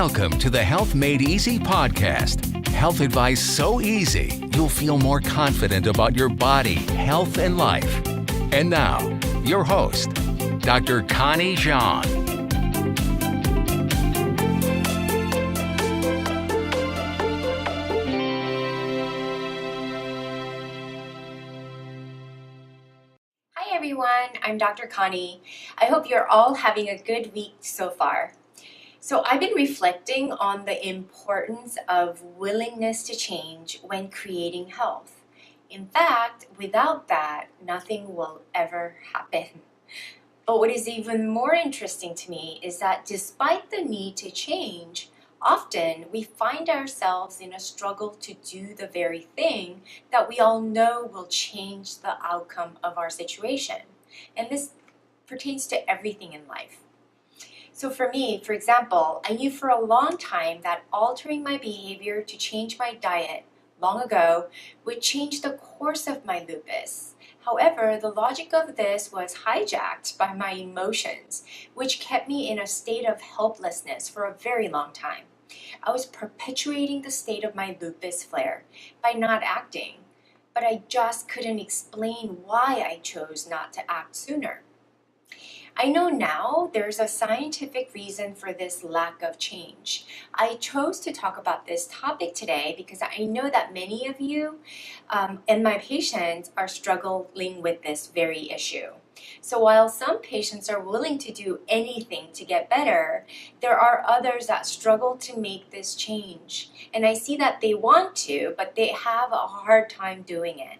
Welcome to the Health Made Easy podcast. Health advice so easy, you'll feel more confident about your body, health, and life. And now, your host, Dr. Connie Jean. Hi everyone, I'm Dr. Connie. I hope you're all having a good week so far. So I've been reflecting on the importance of willingness to change when creating health. In fact, without that, nothing will ever happen. But what is even more interesting to me is that despite the need to change, often we find ourselves in a struggle to do the very thing that we all know will change the outcome of our situation. And this pertains to everything in life. So for me, for example, I knew for a long time that altering my behavior to change my diet long ago would change the course of my lupus. However, the logic of this was hijacked by my emotions, which kept me in a state of helplessness for a very long time. I was perpetuating the state of my lupus flare by not acting, but I just couldn't explain why I chose not to act sooner. I know now there's a scientific reason for this lack of change. I chose to talk about this topic today because I know that many of you and my patients are struggling with this very issue. So while some patients are willing to do anything to get better, there are others that struggle to make this change. And I see that they want to, but they have a hard time doing it.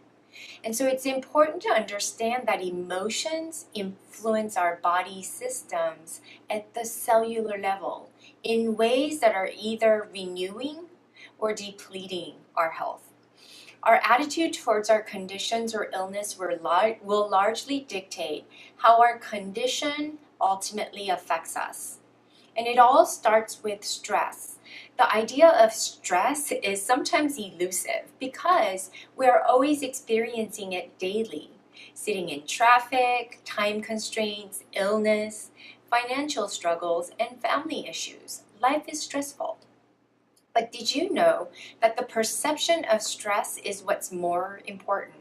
And so it's important to understand that emotions influence our body systems at the cellular level in ways that are either renewing or depleting our health. Our attitude towards our conditions or illness will largely dictate how our condition ultimately affects us. And it all starts with stress. The idea of stress is sometimes elusive because we're always experiencing it daily. Sitting in traffic, time constraints, illness, financial struggles, and family issues. Life is stressful. But did you know that the perception of stress is what's more important?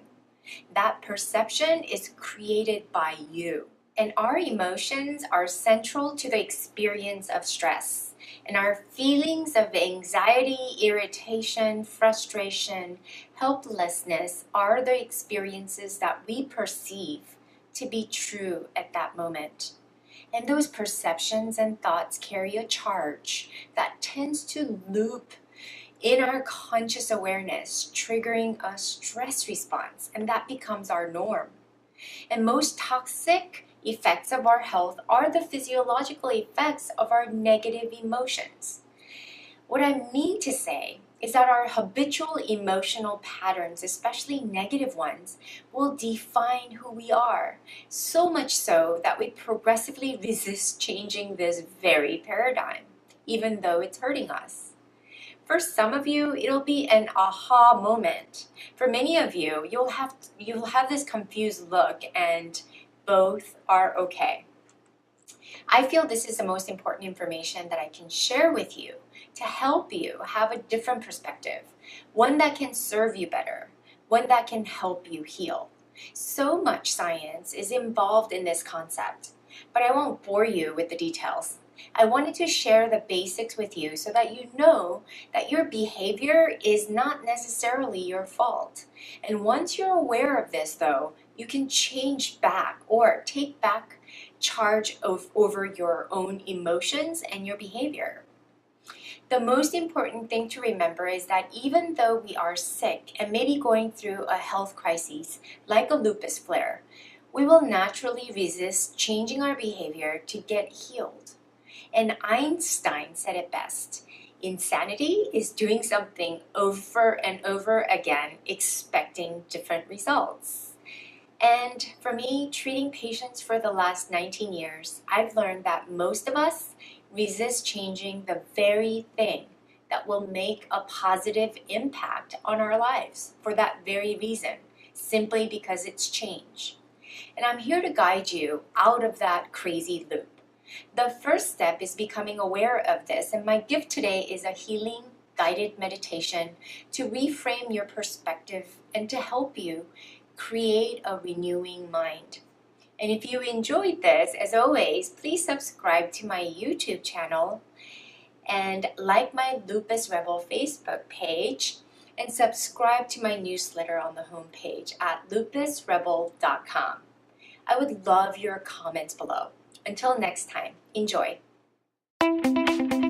That perception is created by you. And our emotions are central to the experience of stress. And our feelings of anxiety, irritation, frustration, helplessness are the experiences that we perceive to be true at that moment. And those perceptions and thoughts carry a charge that tends to loop in our conscious awareness, triggering a stress response, and that becomes our norm. And most toxic effects of our health are the physiological effects of our negative emotions. What I mean to say is that our habitual emotional patterns, especially negative ones, will define who we are, so much so that we progressively resist changing this very paradigm, even though it's hurting us. For some of you, it'll be an aha moment. For many of you, you'll have this confused look, and both are okay. I feel this is the most important information that I can share with you to help you have a different perspective, one that can serve you better, one that can help you heal. So much science is involved in this concept, but I won't bore you with the details. I wanted to share the basics with you so that you know that your behavior is not necessarily your fault. And once you're aware of this, though, you can change back or take back charge over your own emotions and your behavior. The most important thing to remember is that even though we are sick and maybe going through a health crisis like a lupus flare, we will naturally resist changing our behavior to get healed. And Einstein said it best: insanity is doing something over and over again, expecting different results. And for me, treating patients for the last 19 years, I've learned that most of us resist changing the very thing that will make a positive impact on our lives for that very reason, simply because it's change. And I'm here to guide you out of that crazy loop. The first step is becoming aware of this, and my gift today is a healing guided meditation to reframe your perspective and to help you create a renewing mind. And if you enjoyed this, as always, please subscribe to my YouTube channel and like my Lupus Rebel Facebook page and subscribe to my newsletter on the homepage at lupusrebel.com. I would love your comments below. Until next time, enjoy.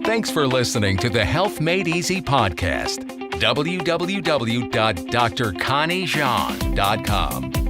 Thanks for listening to the Health Made Easy podcast. www.drconniejean.com